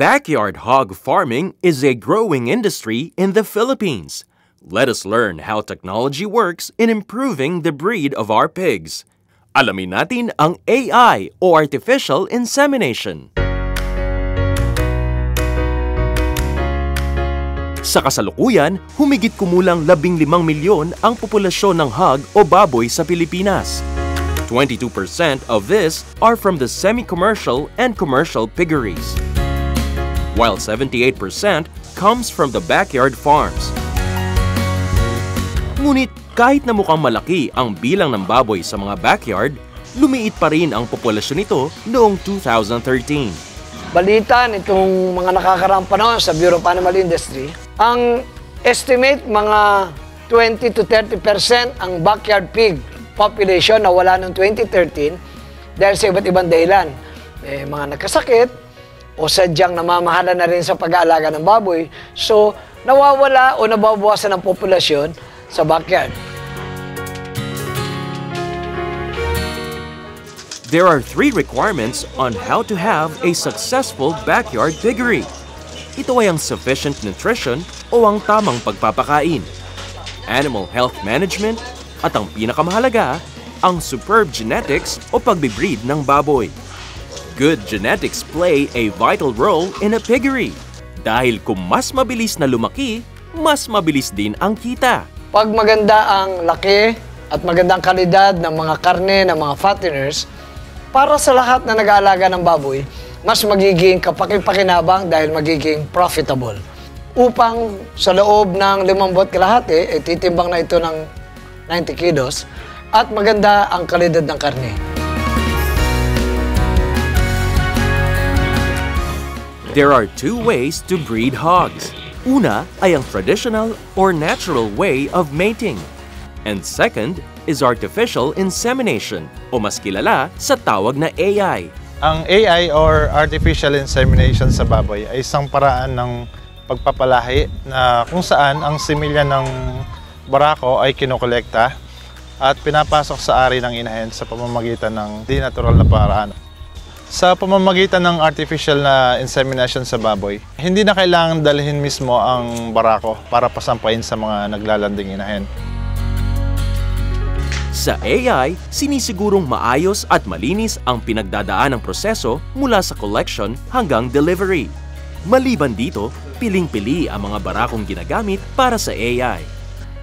Backyard hog farming is a growing industry in the Philippines. Let us learn how technology works in improving the breed of our pigs. Alamin natin ang AI o Artificial Insemination. Sa kasalukuyan, humigit kumulang 15 milyon ang populasyon ng hog o baboy sa Pilipinas. 22% of this are from the semi-commercial and commercial piggeries, while 78% comes from the backyard farms. Ngunit kahit na mukhang malaki ang bilang ng baboy sa mga backyard, lumiit pa rin ang populasyon nito noong 2013. Balita nitong mga nakakaraang panahon sa Bureau of Animal Industry, ang estimate mga 20 to 30% ang backyard pig population na wala noong 2013 dahil sa iba't ibang dahilan. May mga nagkasakit o sadyang namamahala na rin sa pag-aalaga ng baboy, so nawawala o nababawasan ang populasyon sa backyard. There are 3 requirements on how to have a successful backyard piggery. Ito ay ang sufficient nutrition o ang tamang pagpapakain, animal health management, at ang pinakamahalaga, ang superb genetics o pagbibreed ng baboy. Good genetics play a vital role in a piggery dahil kung mas mabilis na lumaki, mas mabilis din ang kita. Pag maganda ang laki at magandang kalidad ng mga karne ng mga fatteners, para sa lahat na nag-aalaga ng baboy, mas magiging kapaki-pakinabang dahil magiging profitable. Upang sa loob ng 5 buwan kalahati, titimbang na ito ng 90 kilos at maganda ang kalidad ng karne. There are 2 ways to breed hogs. Una ay ang traditional or natural way of mating. And second is artificial insemination o mas kilala sa tawag na AI. Ang AI or artificial insemination sa baboy ay isang paraan ng pagpapalahi na kung saan ang similya ng barako ay kinokolekta at pinapasok sa ari ng inahin sa pamamagitan ng di-natural na paraan. Sa pamamagitan ng artificial na insemination sa baboy, hindi na kailangan dalhin mismo ang barako para pasampain sa mga naglalanding inahin. Sa AI, sinisigurong maayos at malinis ang pinagdadaan ng proseso mula sa collection hanggang delivery. Maliban dito, piling-pili ang mga barakong ginagamit para sa AI.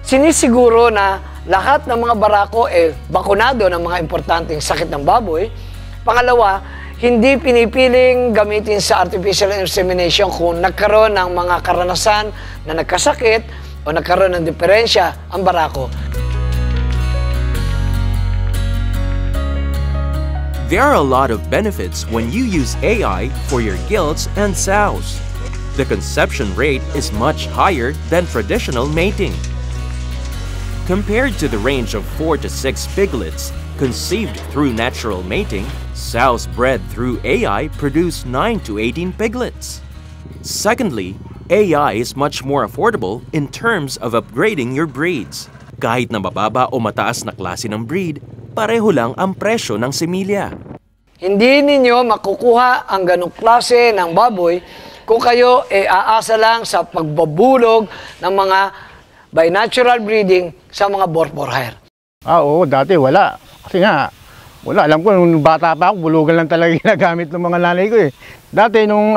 Sinisiguro na lahat ng mga barako bakunado ng mga importanteng sakit ng baboy. Pangalawa, hindi pinipiling gamitin sa artificial insemination kung nagkaroon ng mga karanasan na nagkasakit o nagkaroon ng diferensya ang barako. There are a lot of benefits when you use AI for your gilts and sows. The conception rate is much higher than traditional mating. Compared to the range of 4 to 6 piglets conceived through natural mating, sows bred through AI produce 9 to 18 piglets. Secondly, AI is much more affordable in terms of upgrading your breeds. Kahit na mababa o mataas na klase ng breed, pareho lang ang presyo ng similya. Hindi ninyo makukuha ang ganong klase ng baboy kung kayo aasa lang sa pagbabulog ng mga by natural breeding sa mga boar hire. Oo, dati wala. Kasi nga, wala. Alam ko, nung bata pa ako, bulugan lang talaga ginagamit ng mga nanay ko eh. Dati nung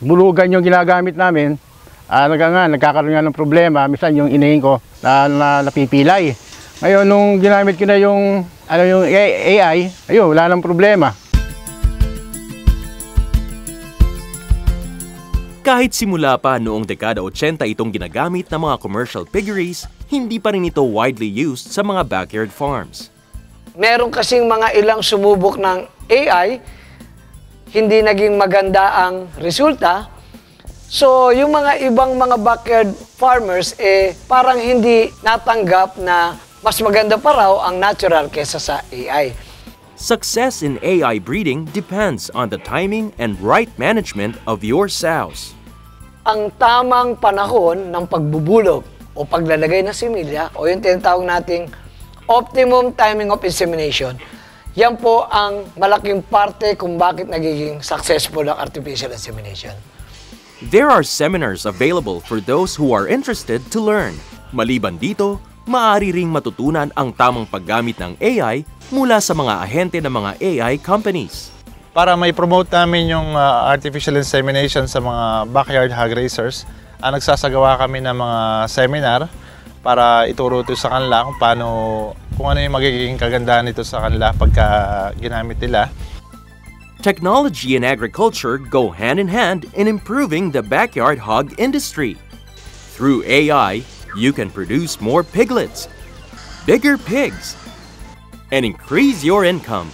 bulugan yung ginagamit namin, nagkakaroon nga ng problema. Minsan yung inahin ko na napipilay. Ngayon, nung ginamit ko na yung AI, ayun, wala nang problema. Kahit simula pa noong dekada 80 itong ginagamit ng mga commercial piggeries, hindi pa rin ito widely used sa mga backyard farms. Meron kasing mga ilang sumubok ng AI, hindi naging maganda ang resulta. So, yung mga ibang mga backyard farmers, parang hindi natanggap na mas maganda pa raw ang natural kesa sa AI. Success in AI breeding depends on the timing and right management of your sows. Ang tamang panahon ng pagbubulog o paglalagay ng similya o yung tinatawag nating optimum timing of insemination, Yan po ang malaking parte kung bakit nagiging successful ang artificial insemination. There are seminars available for those who are interested to learn. Maliban dito, maaari ring matutunan ang tamang paggamit ng AI mula sa mga ahente ng mga AI companies. Para may promote namin yung artificial insemination sa mga backyard hog raisers, nagsasagawa kami ng mga seminar para ituro ito sa kanila kung ano yung magiging kagandahan nito sa kanila pagka ginamit nila. Technology and agriculture go hand in hand in improving the backyard hog industry. Through AI, you can produce more piglets, bigger pigs, and increase your income.